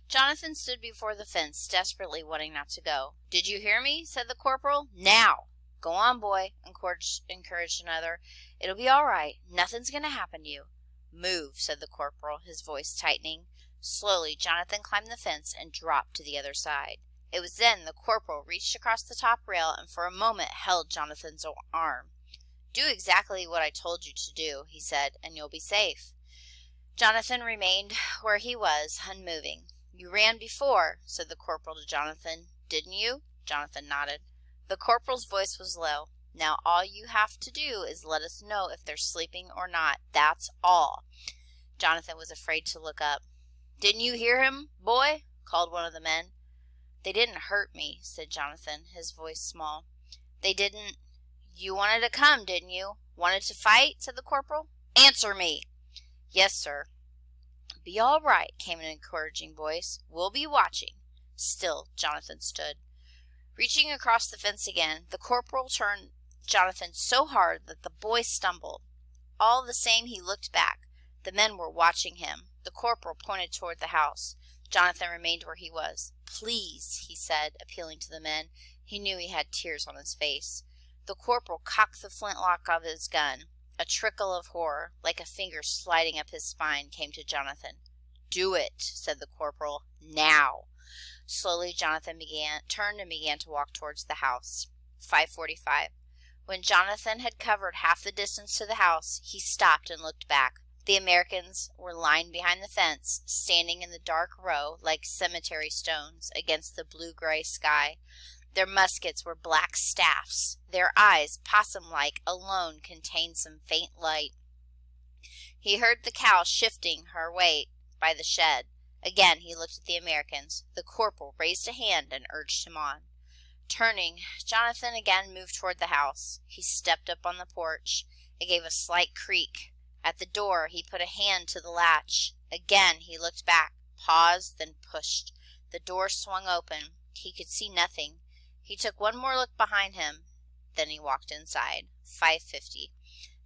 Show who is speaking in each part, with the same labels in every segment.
Speaker 1: Jonathan stood before the fence, desperately wanting not to go. "Did you hear me?" said the corporal. "Now!" "Go on, boy," encouraged another. "It'll be all right. Nothing's going to happen to you." "Move," said the corporal, his voice tightening. Slowly, Jonathan climbed the fence and dropped to the other side. It was then the corporal reached across the top rail and for a moment held Jonathan's arm. "Do exactly what I told you to do," he said, "and you'll be safe." Jonathan remained where he was, unmoving. "You ran before," said the corporal to Jonathan. "Didn't you?" Jonathan nodded. The corporal's voice was low. "Now all you have to do is let us know if they're sleeping or not. That's all." Jonathan was afraid to look up. "Didn't you hear him, boy?" called one of the men. "They didn't hurt me," said Jonathan, his voice small. "They didn't—" "You wanted to come, didn't you? Wanted to fight?" said the corporal. "Answer me." "Yes, sir." "Be all right," came an encouraging voice. "We'll be watching." Still Jonathan stood. Reaching across the fence again, the corporal turned Jonathan so hard that the boy stumbled. All the same he looked back. The men were watching him. The corporal pointed toward the house. Jonathan remained where he was. "Please," he said, appealing to the men. He knew he had tears on his face. The corporal cocked the flintlock of his gun. A trickle of horror, like a finger sliding up his spine, came to Jonathan. "Do it," said the corporal. "Now." Slowly Jonathan turned and began to walk towards the house. 5:45. When Jonathan had covered half the distance to the house, he stopped and looked back. The Americans were lined behind the fence, standing in the dark row like cemetery stones against the blue-gray sky. Their muskets were black staffs. Their eyes, possum-like, alone contained some faint light. He heard the cow shifting her weight by the shed. Again he looked at the Americans. The corporal raised a hand and urged him on. Turning, Jonathan again moved toward the house. He stepped up on the porch. It gave a slight creak. At the door he put a hand to the latch. Again he looked back, paused, then pushed. The door swung open. He could see nothing. He took one more look behind him. Then he walked inside. 5:50.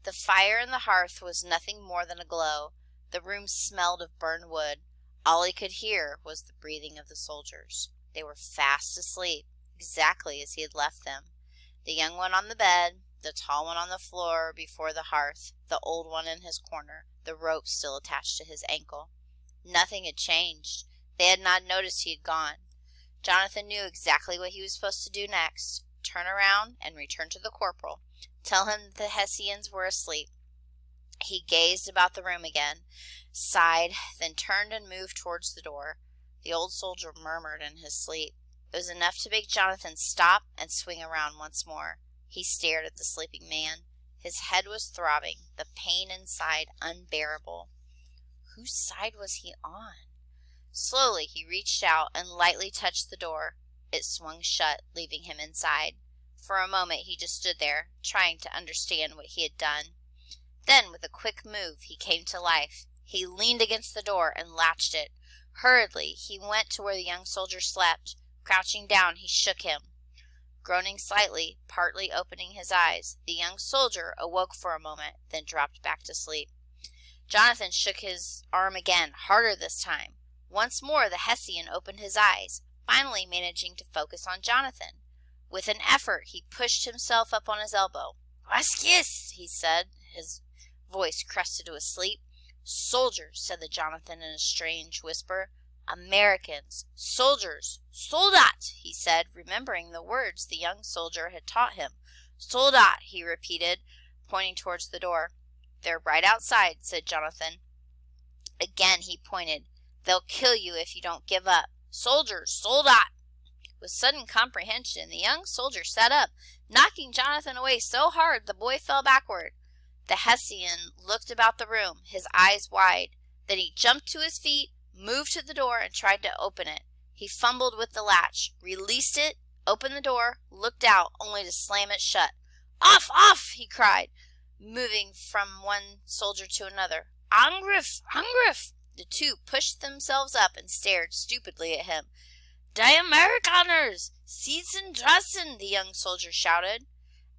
Speaker 1: The fire in the hearth was nothing more than a glow. The room smelled of burned wood. All he could hear was the breathing of the soldiers. They were fast asleep, exactly as he had left them. The young one on the bed, the tall one on the floor before the hearth, the old one in his corner, the rope still attached to his ankle. Nothing had changed. They had not noticed he had gone. Jonathan knew exactly what he was supposed to do next. Turn around and return to the corporal. Tell him the Hessians were asleep. He gazed about the room again, sighed, then turned and moved towards the door. The old soldier murmured in his sleep. It was enough to make Jonathan stop and swing around once more. He stared at the sleeping man. His head was throbbing, the pain inside unbearable. Whose side was he on? Slowly he reached out and lightly touched the door. It swung shut, leaving him inside. For a moment he just stood there, trying to understand what he had done. Then, with a quick move, he came to life. He leaned against the door and latched it. Hurriedly, he went to where the young soldier slept. Crouching down, he shook him. Groaning slightly, partly opening his eyes, the young soldier awoke for a moment, then dropped back to sleep. Jonathan shook his arm again, harder this time. Once more the Hessian opened his eyes, finally managing to focus on Jonathan. With an effort, he pushed himself up on his elbow. "Was yes," he said, his voice crusted to a sleep. "Soldiers," said the Jonathan in a strange whisper. "Americans. Soldiers. Soldat," he said, remembering the words the young soldier had taught him. "Soldat," he repeated, pointing towards the door. "They're right outside," said Jonathan. Again he pointed. "They'll kill you if you don't give up. Soldiers. Soldat." With sudden comprehension, the young soldier sat up, knocking Jonathan away so hard the boy fell backward. The Hessian looked about the room, his eyes wide. Then he jumped to his feet, moved to the door, and tried to open it. He fumbled with the latch, released it, opened the door, looked out, only to slam it shut. "Off! Off!" he cried, moving from one soldier to another. "Angriff! Angriff!" The two pushed themselves up and stared stupidly at him. "Die Amerikaners! Sitzen draußen!" the young soldier shouted.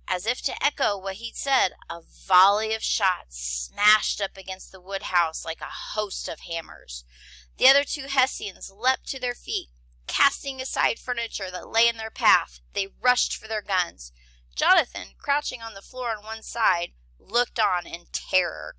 Speaker 1: As if to echo what he'd said, a volley of shots smashed up against the wood house like a host of hammers. The other two Hessians leapt to their feet. Casting aside furniture that lay in their path, they rushed for their guns. Jonathan, crouching on the floor on one side, looked on in terror.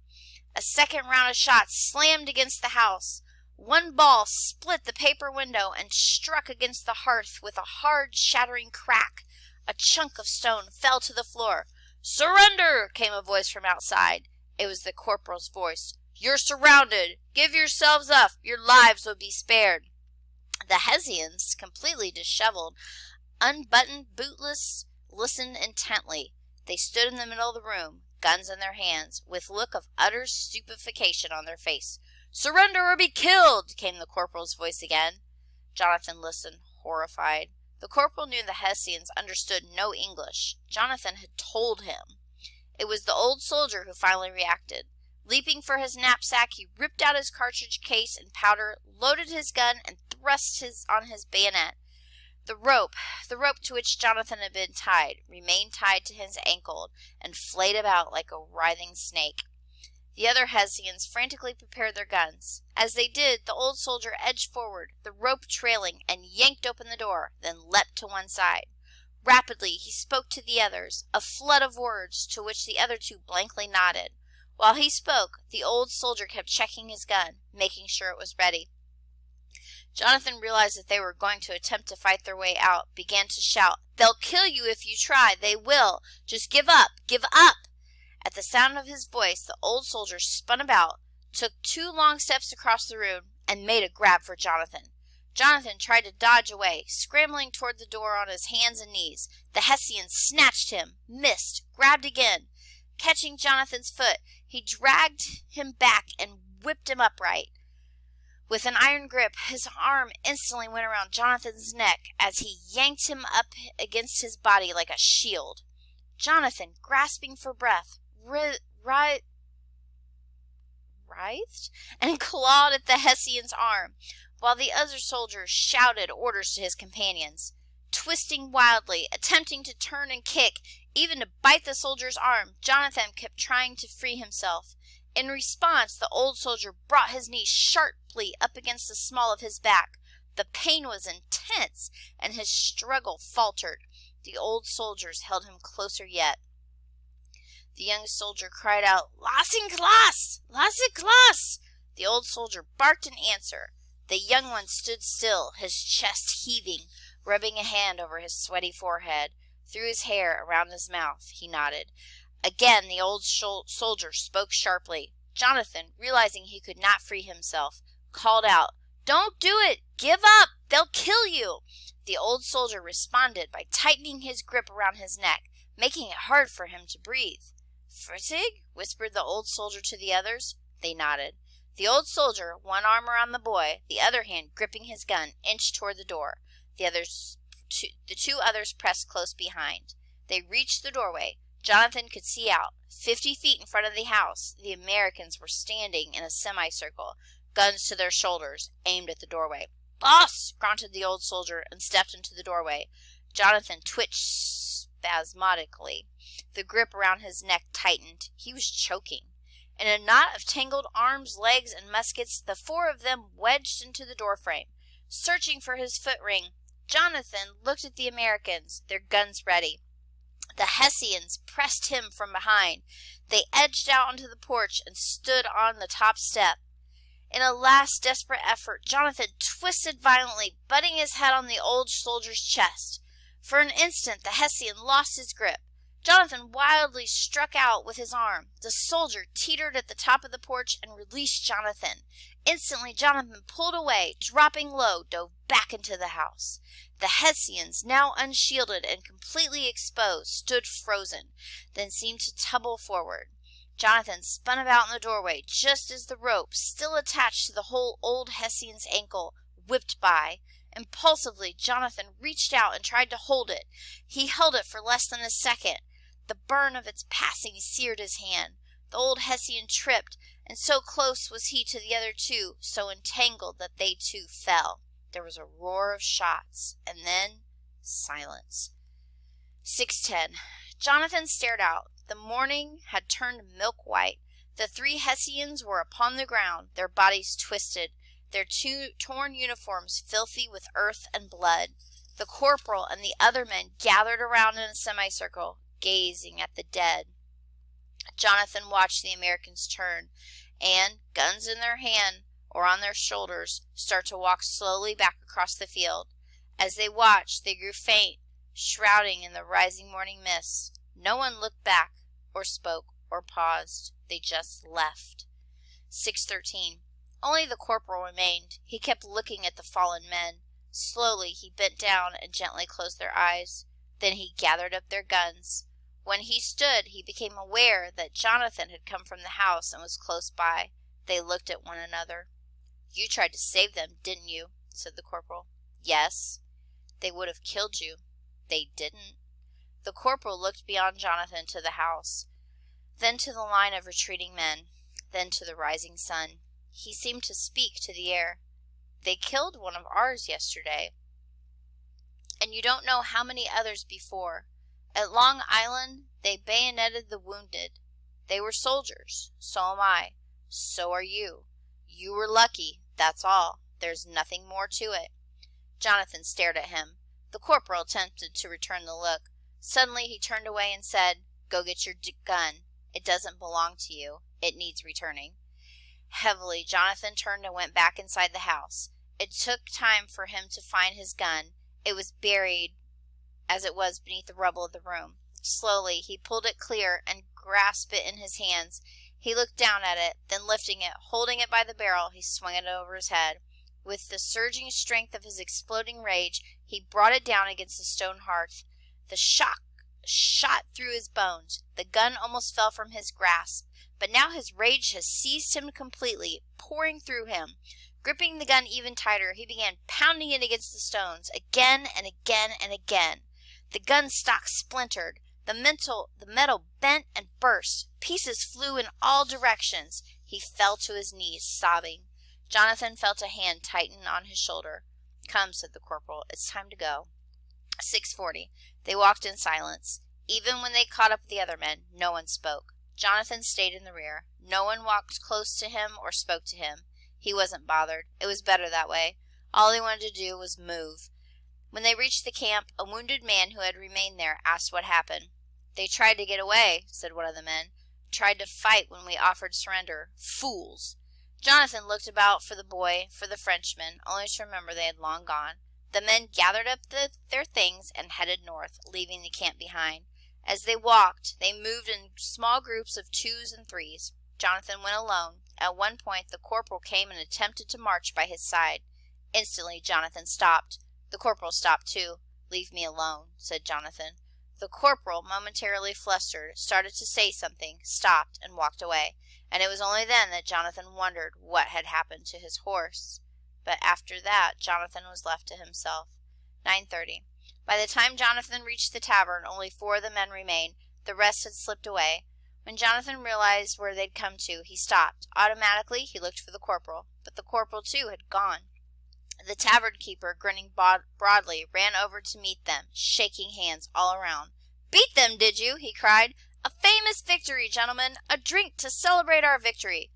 Speaker 1: A second round of shots slammed against the house. One ball split the paper window and struck against the hearth with a hard, shattering crack. A chunk of stone fell to the floor. "Surrender!" came a voice from outside. It was the corporal's voice. "You're surrounded. Give yourselves up. Your lives will be spared." The Hessians, completely disheveled, unbuttoned, bootless, listened intently. They stood in the middle of the room, guns in their hands, with look of utter stupefaction on their face. "Surrender or be killed!" came the corporal's voice again. Jonathan listened, horrified. The corporal knew the Hessians understood no English. Jonathan had told him. It was the old soldier who finally reacted. Leaping for his knapsack, he ripped out his cartridge case and powder, loaded his gun, and thrust on his bayonet. The rope to which Jonathan had been tied, remained tied to his ankle and flayed about like a writhing snake. The other Hessians frantically prepared their guns. As they did, the old soldier edged forward, the rope trailing, and yanked open the door, then leapt to one side. Rapidly he spoke to the others, a flood of words to which the other two blankly nodded. While he spoke, the old soldier kept checking his gun, making sure it was ready. Jonathan realized that they were going to attempt to fight their way out, began to shout, "They'll kill you if you try, they will. Just give up, give up." At the sound of his voice, the old soldier spun about, took 2 long steps across the room, and made a grab for Jonathan. Jonathan tried to dodge away, scrambling toward the door on his hands and knees. The Hessian snatched him, missed, grabbed again. Catching Jonathan's foot, he dragged him back and whipped him upright. With an iron grip, his arm instantly went around Jonathan's neck as he yanked him up against his body like a shield. Jonathan, grasping for breath, writhed and clawed at the Hessian's arm, while the other soldier shouted orders to his companions. Twisting wildly, attempting to turn and kick, even to bite the soldier's arm, Jonathan kept trying to free himself. In response, the old soldier brought his knee sharply up against the small of his back. The pain was intense, and his struggle faltered. The old soldiers held him closer yet. The young soldier cried out, "Lassen Klaas! Lassen Klaas!" The old soldier barked in answer. The young one stood still, his chest heaving, rubbing a hand over his sweaty forehead. Through his hair around his mouth, he nodded. Again the old soldier spoke sharply. Jonathan, realizing he could not free himself, called out, "Don't do it! Give up! They'll kill you!" The old soldier responded by tightening his grip around his neck, making it hard for him to breathe. "Fertig?" whispered the old soldier to the others. They nodded. The old soldier, one arm around the boy, the other hand gripping his gun, inched toward the door. The 2 others pressed close behind. They reached the doorway. Jonathan could see out. 50 feet in front of the house, the Americans were standing in a semicircle, guns to their shoulders, aimed at the doorway. "Boss!" grunted the old soldier and stepped into the doorway. Jonathan twitched spasmodically. The grip around his neck tightened. He was choking. In a knot of tangled arms, legs, and muskets, the 4 of them wedged into the doorframe. Searching for his foot ring, Jonathan looked at the Americans, their guns ready. The Hessians pressed him from behind. They edged out onto the porch and stood on the top step. In a last desperate effort, Jonathan twisted violently, butting his head on the old soldier's chest. For an instant, the Hessian lost his grip. Jonathan wildly struck out with his arm. The soldier teetered at the top of the porch and released Jonathan. Instantly, Jonathan pulled away, dropping low, dove back into the house. The Hessians, now unshielded and completely exposed, stood frozen, then seemed to tumble forward. Jonathan spun about in the doorway just as the rope, still attached to the whole old Hessian's ankle, whipped by. Impulsively, Jonathan reached out and tried to hold it. He held it for less than a second. The burn of its passing seared his hand. The old Hessian tripped, and so close was he to the other 2, so entangled that they too fell. There was a roar of shots, and then silence. 6:10. Jonathan stared out. The morning had turned milk white. The 3 Hessians were upon the ground, their bodies twisted. their torn uniforms filthy with earth and blood. The corporal and the other men gathered around in a semicircle, gazing at the dead. Jonathan watched the Americans turn and, guns in their hand or on their shoulders, start to walk slowly back across the field. As they watched, they grew faint, shrouding in the rising morning mists. No one looked back or spoke or paused. They just left. 6:13. Only the corporal remained. He kept looking at the fallen men. Slowly he bent down and gently closed their eyes. Then he gathered up their guns. When he stood, he became aware that Jonathan had come from the house and was close by. They looked at one another. "You tried to save them, didn't you?" said the corporal. "Yes." "They would have killed you." "They didn't." The corporal looked beyond Jonathan to the house, then to the line of retreating men, then to the rising sun. He seemed to speak to the air. "They killed one of ours yesterday, and you don't know how many others before. At Long Island, they bayoneted the wounded. They were soldiers. So am I. So are you. You were lucky, that's all. There's nothing more to it." Jonathan stared at him. The corporal attempted to return the look. Suddenly he turned away and said, "Go get your gun. It doesn't belong to you. It needs returning." Heavily, Jonathan turned and went back inside the house. It took time for him to find his gun. It was buried as it was beneath the rubble of the room. Slowly, he pulled it clear and grasped it in his hands. He looked down at it, then lifting it, holding it by the barrel, he swung it over his head. With the surging strength of his exploding rage, he brought it down against the stone hearth. The shock shot through his bones. The gun almost fell from his grasp, but now his rage had seized him completely, pouring through him. Gripping the gun even tighter, he began pounding it against the stones, again and again and again. The gun stock splintered. The metal bent and burst. Pieces flew in all directions. He fell to his knees, sobbing. Jonathan felt a hand tighten on his shoulder. "Come," said the corporal, "it's time to go." 6:40. They walked in silence. Even when they caught up with the other men, no one spoke. Jonathan stayed in the rear. No one walked close to him or spoke to him. He wasn't bothered. It was better that way. All he wanted to do was move. When they reached the camp, a wounded man who had remained there asked what happened. "They tried to get away," said one of the men. "Tried to fight when we offered surrender. Fools!" Jonathan looked about for the boy, for the Frenchman, only to remember they had long gone. The men gathered up their things and headed north, leaving the camp behind. As they walked, they moved in small groups of 2s and 3s. Jonathan went alone. At one point, the corporal came and attempted to march by his side. Instantly, Jonathan stopped. The corporal stopped too. "Leave me alone," said Jonathan. The corporal, momentarily flustered, started to say something, stopped, and walked away. And it was only then that Jonathan wondered what had happened to his horse. But after that, Jonathan was left to himself. 9:30. By the time Jonathan reached the tavern, only 4 of the men remained. The rest had slipped away. When Jonathan realized where they'd come to, he stopped. Automatically, he looked for the corporal. But the corporal, too, had gone. The tavern keeper, grinning broadly, ran over to meet them, shaking hands all around. "Beat them, did you?" he cried. "A famous victory, gentlemen! A drink to celebrate our victory!"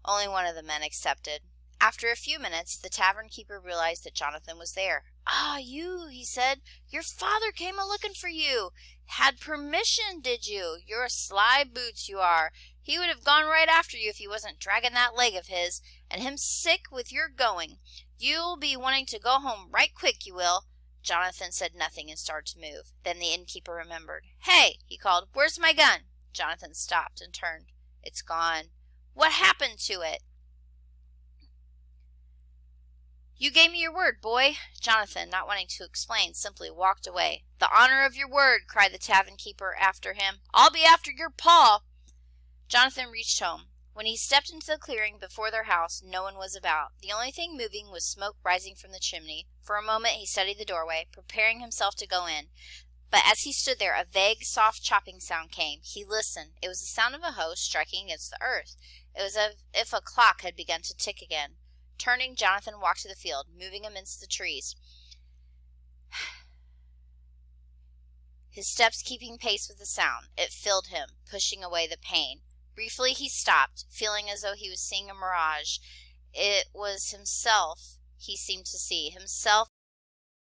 Speaker 1: Only one of the men accepted. After a few minutes, the tavern keeper realized that Jonathan was there. "Ah, you," he said. "Your father came a-looking for you. Had permission, did you? You're a sly boots, you are. He would have gone right after you if he wasn't dragging that leg of his, and him sick with your going. You'll be wanting to go home right quick, you will." Jonathan said nothing and started to move. Then the innkeeper remembered. "Hey," he called, "where's my gun?" Jonathan stopped and turned. "It's gone." "What happened to it?" "You gave me your word, boy." Jonathan, not wanting to explain, simply walked away. "The honor of your word," cried the tavern keeper after him. "I'll be after your paw." Jonathan reached home. When he stepped into the clearing before their house, no one was about. The only thing moving was smoke rising from the chimney. For a moment he studied the doorway, preparing himself to go in. But as he stood there, a vague, soft chopping sound came. He listened. It was the sound of a hoe striking against the earth. It was as if a clock had begun to tick again. Turning, Jonathan walked to the field, moving amidst the trees, his steps keeping pace with the sound. It filled him, pushing away the pain. Briefly he stopped, feeling as though he was seeing a mirage. it was himself he seemed to see, himself